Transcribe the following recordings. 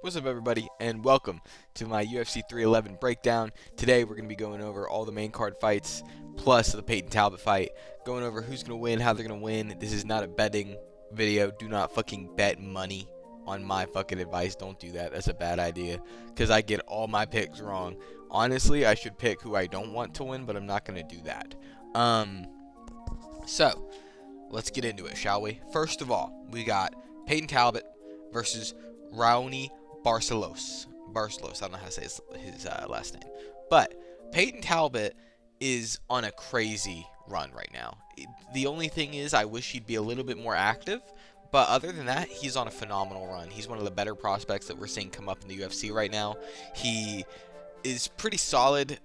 What's up, everybody, and welcome to my UFC 311 breakdown. Today, we're going to be going over all the main card fights, plus the Peyton Talbot fight, going over who's going to win, how they're going to win. This is not a betting video. Do not fucking bet money on my fucking advice. Don't do that. That's a bad idea, because I get all my picks wrong. Honestly, I should pick who I don't want to win, but I'm not going to do that. So, let's get into it, shall we? First of all, we got Peyton Talbot versus Raoni Barcelos. I don't know how to say his last name. But Peyton Talbot is on a crazy run right now. The only thing is I wish he'd be a little bit more active. But other than that, he's on a phenomenal run. He's one of the better prospects that we're seeing come up in the UFC right now. He is pretty solid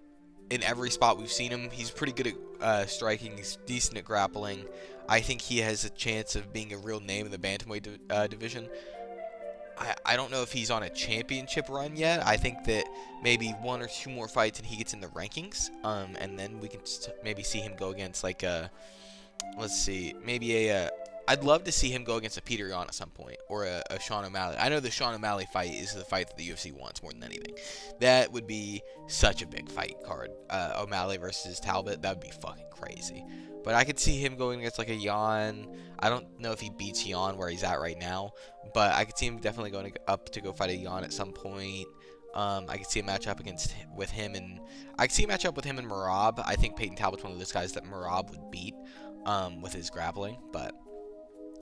in every spot we've seen him. He's pretty good at striking. He's decent at grappling. I think he has a chance of being a real name in the bantamweight division. I don't know if he's on a championship run yet. I think that maybe one or two more fights and he gets in the rankings. And then we can maybe see him go against like let's see, maybe I'd love to see him go against a Peter Yan at some point, or a Sean O'Malley. I know the Sean O'Malley fight is the fight that the UFC wants more than anything. That would be such a big fight card. O'Malley versus Talbot, that would be fucking crazy. But I could see him going against like a Yan. I don't know if he beats Yan where he's at right now, but I could see him definitely going up to go fight a Yan at some point. I could see a matchup with him and Merab. I think Peyton Talbot's one of those guys that Merab would beat with his grappling. But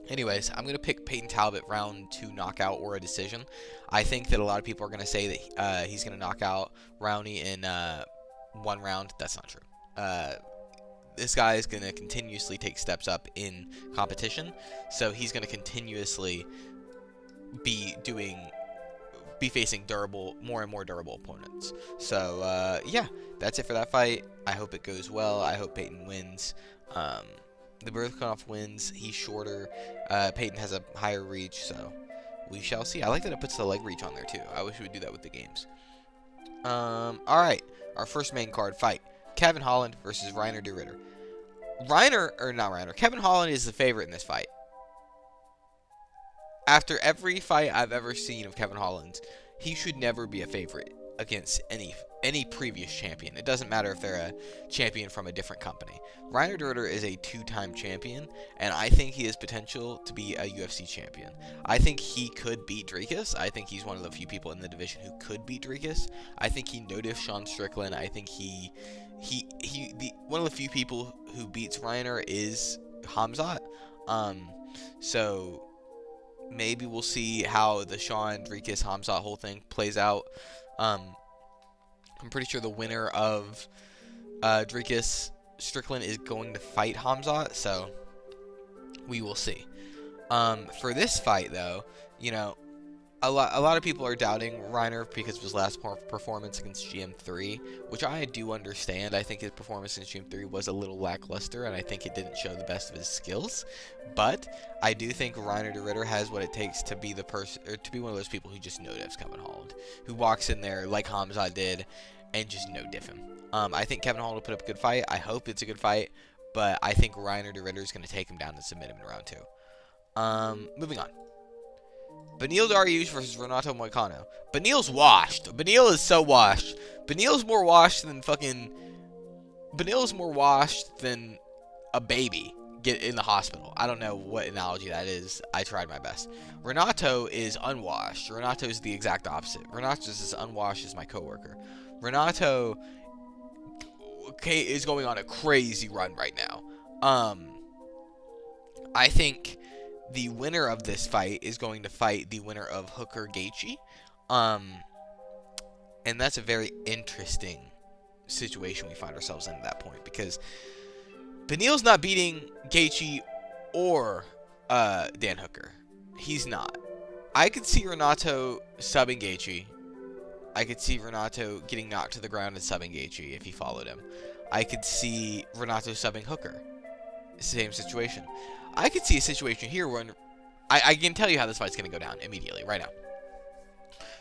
anyways, I'm going to pick Peyton Talbot round 2 knockout or a decision. I think that a lot of people are going to say that he's going to knock out Raoni in 1 round. That's not true. This guy is going to continuously take steps up in competition, so he's going to continuously be facing more and more durable opponents. So yeah, that's it for that fight. I hope it goes well. I hope Peyton wins. The Burkhoff wins. He's shorter. Peyton has a higher reach, so we shall see. I like that it puts the leg reach on there too. I wish we would do that with the games. All right, our first main card fight: Kevin Holland versus Reiner de Ridder. Kevin Holland is the favorite in this fight. After every fight I've ever seen of Kevin Holland, he should never be a favorite against any previous champion. It doesn't matter if they're a champion from a different company. Reiner de Ridder is a 2-time champion, and I think he has potential to be a UFC champion. I think he could beat Dricus. I think he's one of the few people in the division who could beat Dricus. I think he noticed Sean Strickland. I think one of the few people who beats Reiner is Hamzat. So maybe we'll see how the Sean Dricus Hamzat whole thing plays out. I'm pretty sure the winner of Dricus Strickland is going to fight Hamzat, so we will see. For this fight, though, you know, a lot of people are doubting Reiner because of his last performance against GM3, which I do understand. I think his performance against GM3 was a little lackluster, and I think it didn't show the best of his skills. But I do think Reiner de Ridder has what it takes to be to be one of those people who just no-diffs Kevin Holland, who walks in there like Hamzat did and just no-diff him. I think Kevin Holland will put up a good fight. I hope it's a good fight, but I think Reiner de Ridder is going to take him down and submit him in round 2. Moving on. Beneil Dariush versus Renato Moicano. Beneil's washed. Beneil is so washed. Beneil's more washed than a baby get in the hospital. I don't know what analogy that is. I tried my best. Renato is unwashed. Renato is the exact opposite. Renato is as unwashed as my coworker. Renato is going on a crazy run right now. I think the winner of this fight is going to fight the winner of Hooker Gaethje. And that's a very interesting situation we find ourselves in at that point, because Beneil's not beating Gaethje or Dan Hooker. He's not. I could see Renato subbing Gaethje. I could see Renato getting knocked to the ground and subbing Gaethje if he followed him. I could see Renato subbing Hooker. Same situation. I could see a situation here where I can tell you how this fight's going to go down immediately, right now.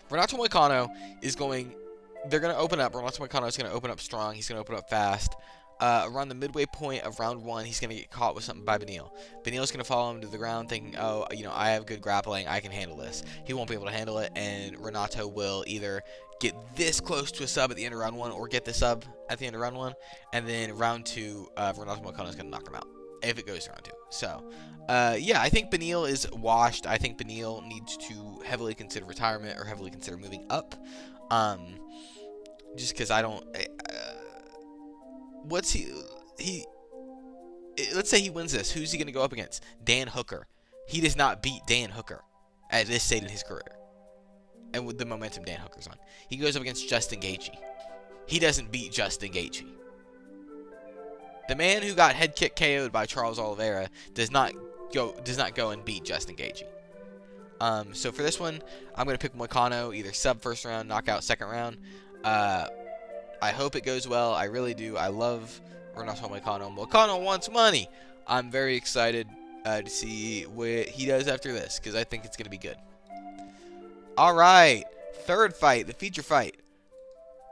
Renato Moicano is they're going to open up. Renato Moicano is going to open up strong. He's going to open up fast. around the midway point of round 1, he's going to get caught with something by Beneil. Beneil's going to follow him to the ground thinking, oh, I have good grappling, I can handle this. He won't be able to handle it, and Renato will either get this close to a sub at the end of round 1 or get the sub at the end of round 1, and then round 2, Renato Moicano is going to knock him out if it goes to round 2. So, yeah, I think Beneil is washed. I think Beneil needs to heavily consider retirement or heavily consider moving up. Just because I don't... what's he... Let's say he wins this. Who's he going to go up against? Dan Hooker. He does not beat Dan Hooker at this stage in his career. And with the momentum Dan Hooker's on. He goes up against Justin Gaethje. He doesn't beat Justin Gaethje. The man who got head kick KO'd by Charles Oliveira does not go and beat Justin Gaethje. So for this one, I'm going to pick Moicano, either sub first round, knockout second round. I hope it goes well. I really do. I love Renato Moicano. Moicano wants money. I'm very excited to see what he does after this, because I think it's going to be good. All right, third fight, the feature fight.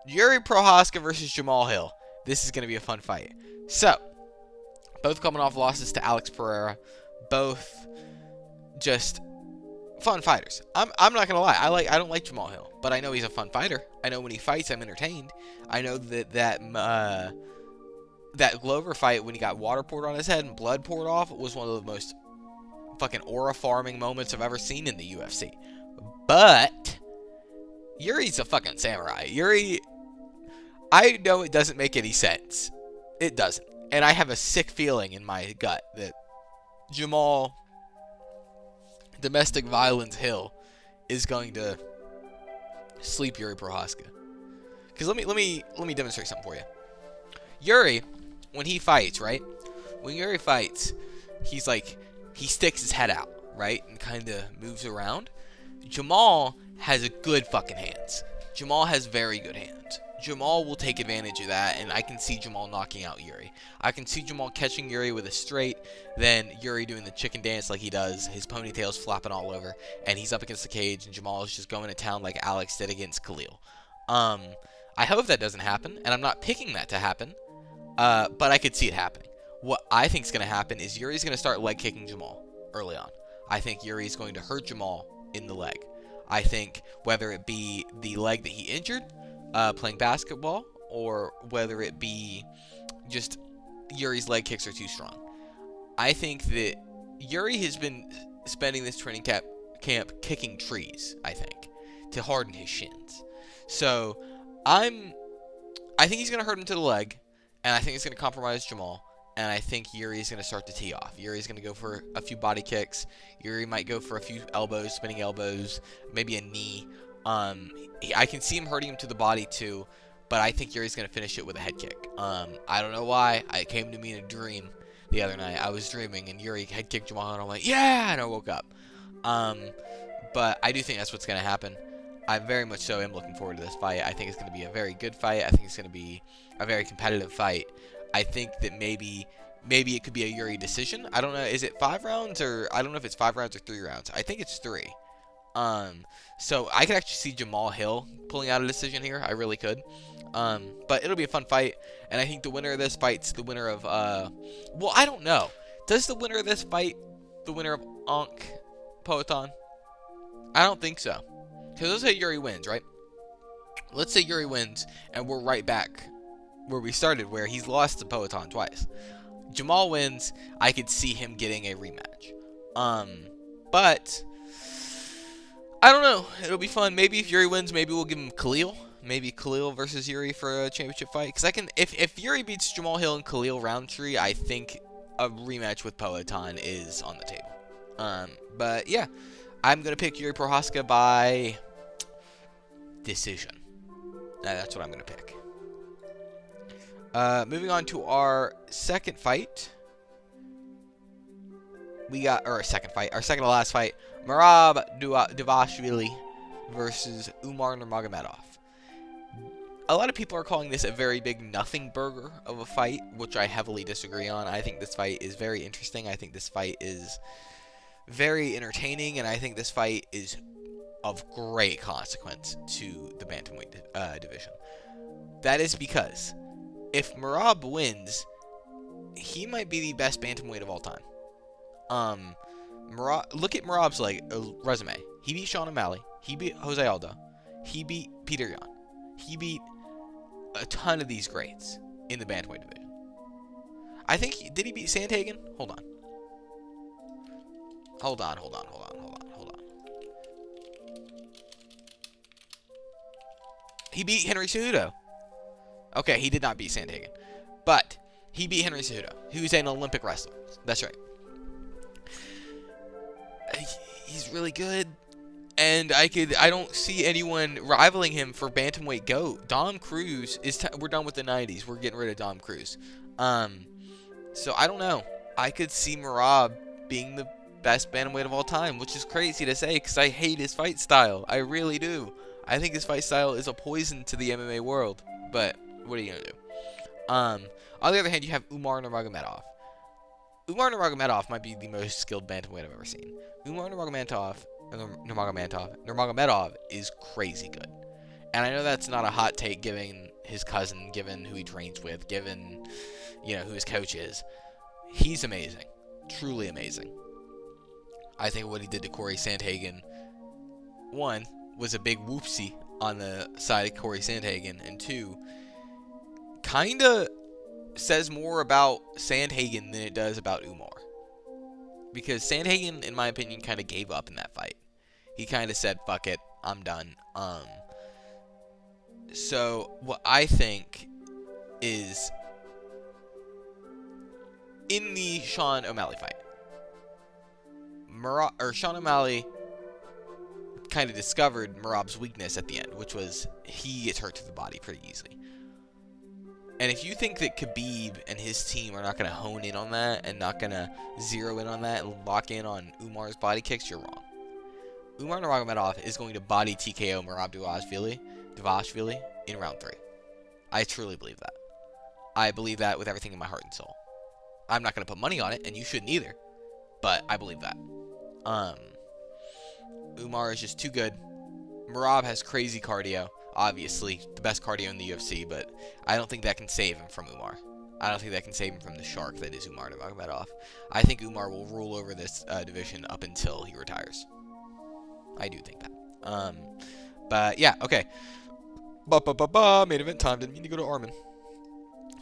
Yuri Prochazka versus Jamal Hill. This is going to be a fun fight. So, both coming off losses to Alex Pereira. Both just fun fighters. I'm not gonna lie. I don't like Jamal Hill, but I know he's a fun fighter. I know when he fights, I'm entertained. I know that Glover fight when he got water poured on his head and blood poured off was one of the most fucking aura farming moments I've ever seen in the UFC. But Yuri's a fucking samurai. Yuri, I know it doesn't make any sense. It doesn't. And I have a sick feeling in my gut that Jamal Domestic Violence Hill is going to sleep Yuri Prochazka. Because let me demonstrate something for you. Yuri, when he fights, right? When Yuri fights, he sticks his head out, right? And kind of moves around. Jamal has good fucking hands. Jamal has very good hands. Jamal will take advantage of that, and I can see Jamal knocking out Yuri. I can see Jamal catching Yuri with a straight, then Yuri doing the chicken dance like he does, his ponytail's flopping all over, and he's up against the cage, and Jamal is just going to town like Alex did against Khalil. I hope that doesn't happen, and I'm not picking that to happen, but I could see it happening. What I think is going to happen is Yuri's going to start leg kicking Jamal early on. I think Yuri's going to hurt Jamal in the leg. I think whether it be the leg that he injured, playing basketball, or whether it be just Yuri's leg kicks are too strong. I think that Yuri has been spending this training camp kicking trees, I think, to harden his shins. So, I think he's going to hurt him to the leg, and I think it's going to compromise Jamal, and I think Yuri is going to start to tee off. Yuri's going to go for a few body kicks. Yuri might go for a few elbows, spinning elbows, maybe a knee. I can see him hurting him to the body too, but I think Yuri's going to finish it with a head kick. I don't know why. It came to me in a dream the other night. I was dreaming, and Yuri head kicked Jamal, and I'm like, yeah, and I woke up. But I do think that's what's going to happen. I very much so am looking forward to this fight. I think it's going to be a very good fight. I think it's going to be a very competitive fight. I think that maybe it could be a Yuri decision. I don't know. Is it 5 rounds, or I don't know if it's 5 rounds or 3 rounds. I think it's 3. So I could actually see Jamal Hill pulling out a decision here. I really could. But it'll be a fun fight, and I think the winner of this fight's the winner of, well, I don't know. Does the winner of this fight the winner of Poatan? I don't think so. Because let's say Yuri wins, right? Let's say Yuri wins, and we're right back where we started, where he's lost to Poatan twice. Jamal wins, I could see him getting a rematch. But I don't know. It'll be fun. Maybe if Yuri wins, maybe we'll give him Khalil. Maybe Khalil versus Yuri for a championship fight. Because if Yuri beats Jamal Hill and Khalil Roundtree, I think a rematch with Poatan is on the table. But yeah, I'm gonna pick Yuri Prochazka by decision. That's what I'm gonna pick. Moving on to our second fight. Our second to last fight, Merab Dvalishvili versus Umar Nurmagomedov. A lot of people are calling this a very big nothing burger of a fight, which I heavily disagree on. I think this fight is very interesting. I think this fight is very entertaining, and I think this fight is of great consequence to the bantamweight division. That is because if Merab wins, he might be the best bantamweight of all time. Look at Merab's resume. He beat Sean O'Malley. He beat Jose Aldo. He beat Peter Yan. He beat a ton of these greats in the bantamweight division. I think did he beat Sandhagen? Hold on. He beat Henry Cejudo. Okay, he did not beat Sandhagen, but he beat Henry Cejudo, who's an Olympic wrestler. That's right. He's really good, and I don't see anyone rivaling him for bantamweight GOAT. Dom Cruz we're done with the 90s. We're getting rid of Dom Cruz. So I don't know. I could see Merab being the best bantamweight of all time, which is crazy to say because I hate his fight style. I really do. I think his fight style is a poison to the MMA world. But what are you gonna do? On the other hand, you have Umar Nurmagomedov. Umar Nurmagomedov might be the most skilled bantamweight I've ever seen. Umar Nurmagomedov is crazy good. And I know that's not a hot take given his cousin, given who he trains with, given, who his coach is. He's amazing. Truly amazing. I think what he did to Corey Sandhagen, one, was a big whoopsie on the side of Corey Sandhagen, and two, kind of says more about Sandhagen than it does about Umar. Because Sandhagen, in my opinion, kind of gave up in that fight. He kind of said, fuck it, I'm done. So, what I think is, in the Sean O'Malley fight, Sean O'Malley kind of discovered Merab's weakness at the end, which was he gets hurt to the body pretty easily. And if you think that Khabib and his team are not going to hone in on that and not going to zero in on that and lock in on Umar's body kicks, you're wrong. Umar Nurmagomedov is going to body TKO Merab Dvalishvili in round 3. I truly believe that. I believe that with everything in my heart and soul. I'm not going to put money on it, and you shouldn't either. But I believe that. Umar is just too good. Merab has crazy cardio. Obviously, the best cardio in the UFC, but I don't think that can save him from Umar. I don't think that can save him from the shark that is Umar Nurmagomedov. I think Umar will rule over this division up until he retires. I do think that. But yeah, okay. Main event time. Didn't mean to go to Armin.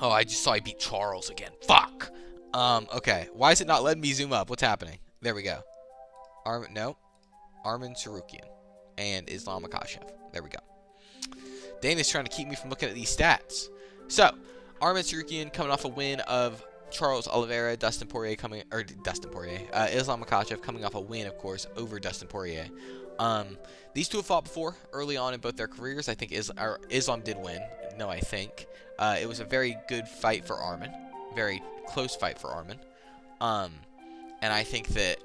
Oh, I just saw he beat Charles again. Fuck. Okay. Why is it not letting me zoom up? What's happening? There we go. Armin Tsarukyan and Islam Makachev. There we go. Dana's trying to keep me from looking at these stats. So, Armin Tsarukyan coming off a win of Charles Oliveira, Islam Makachev coming off a win, of course, over Dustin Poirier. These two have fought before, early on in both their careers. I think Islam did win. No, I think. It was a very good fight for Armin. Very close fight for Armin. And I think that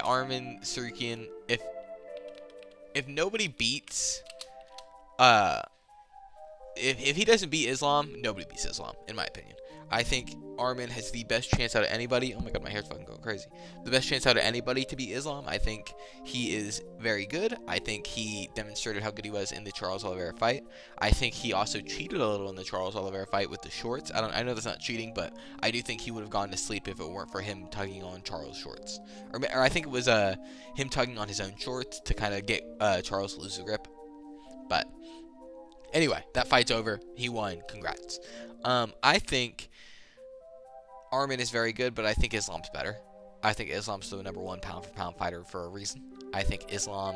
Armin Tsarukyan, if nobody beats, if he doesn't beat Islam, nobody beats Islam, in my opinion. I think Armin has the best chance out of anybody. Oh my god, my hair's fucking going crazy. The best chance out of anybody to beat Islam. I think he is very good. I think he demonstrated how good he was in the Charles Oliveira fight. I think he also cheated a little in the Charles Oliveira fight with the shorts. I know that's not cheating, but I do think he would have gone to sleep if it weren't for him tugging on Charles' shorts. Or I think it was him tugging on his own shorts to kind of get Charles to lose the grip. But anyway, that fight's over. He won. Congrats. I think Armin is very good, but I think Islam's better. I think Islam's the number one pound-for-pound fighter for a reason. I think Islam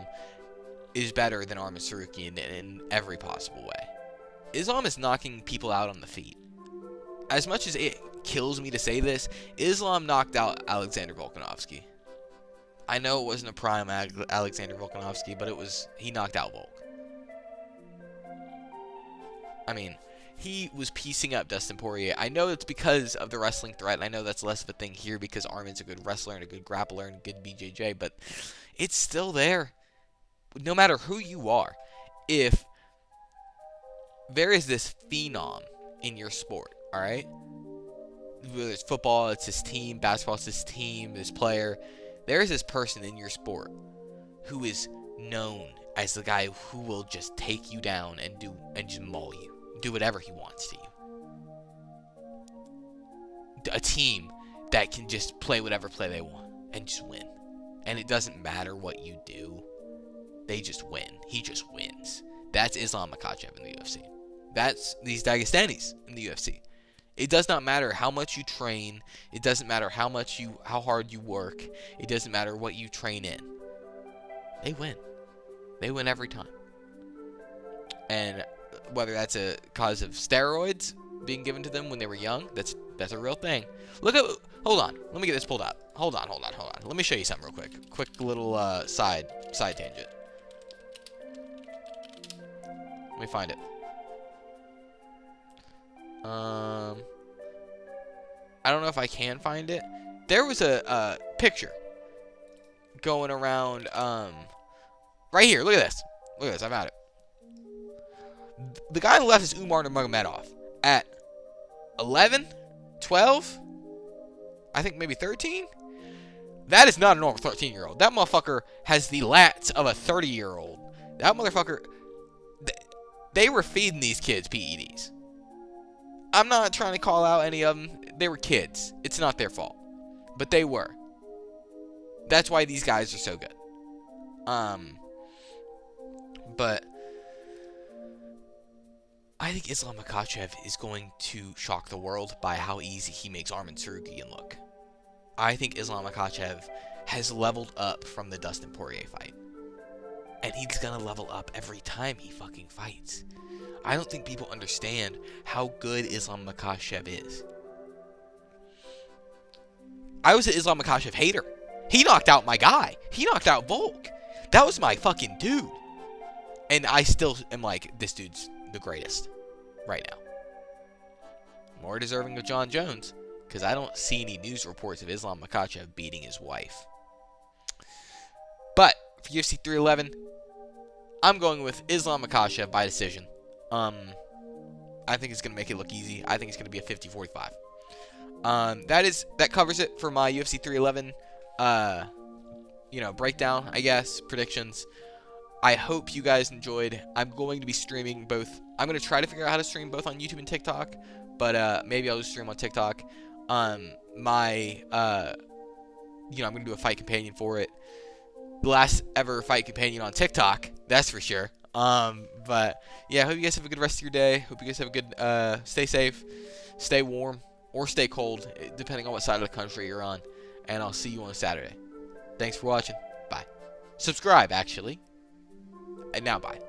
is better than Armin Tsarukyan in every possible way. Islam is knocking people out on the feet. As much as it kills me to say this, Islam knocked out Alexander Volkanovski. I know it wasn't a prime Alexander Volkanovski, but he knocked out Volk. I mean, he was piecing up Dustin Poirier. I know it's because of the wrestling threat, and I know that's less of a thing here because Armin's a good wrestler and a good grappler and a good BJJ, but it's still there. No matter who you are, if there is this phenom in your sport, all right? Whether it's football, it's this team, basketball, it's this team, this player. There is this person in your sport who is known as the guy who will just take you down and just maul you. do whatever he wants to you. A team that can just play whatever play they want and just win. And it doesn't matter what you do. They just win. He just wins. That's Islam Makachev in the UFC. That's these Dagestanis in the UFC. It does not matter how much you train. It doesn't matter how hard you work. It doesn't matter what you train in. They win. They win every time. And whether that's a cause of steroids being given to them when they were young, that's a real thing. Hold on. Let me get this pulled out. Hold on. Let me show you something real quick. Quick little side tangent. Let me find it. I don't know if I can find it. There was a picture going around right here. Look at this. I found it. The guy on the left is Umar Nurmagomedov at 11, 12, I think maybe 13. That is not a normal 13-year-old. That motherfucker has the lats of a 30-year-old. That motherfucker, they were feeding these kids PEDs. I'm not trying to call out any of them. They were kids. It's not their fault. But they were. That's why these guys are so good. But I think Islam Makachev is going to shock the world by how easy he makes Arman Tsarukyan look. I think Islam Makachev has leveled up from the Dustin Poirier fight. And he's going to level up every time he fucking fights. I don't think people understand how good Islam Makachev is. I was an Islam Makachev hater. He knocked out my guy. He knocked out Volk. That was my fucking dude. And I still am like, this dude's the greatest right now. More deserving of John Jones, because I don't see any news reports of Islam Makachev beating his wife. But for UFC 311, I'm going with Islam Makachev by decision. I think it's going to make it look easy. I think it's going to be a 50-45. That covers it for my UFC 311 breakdown, I guess, predictions. I hope you guys enjoyed. I'm going to be streaming both. I'm going to try to figure out how to stream both on YouTube and TikTok, but maybe I'll just stream on TikTok. I'm going to do a fight companion for it. The last ever fight companion on TikTok, that's for sure. But yeah, I hope you guys have a good rest of your day. Hope you guys have a good, stay safe, stay warm, or stay cold, depending on what side of the country you're on. And I'll see you on Saturday. Thanks for watching. Bye. Subscribe, actually. And now, bye.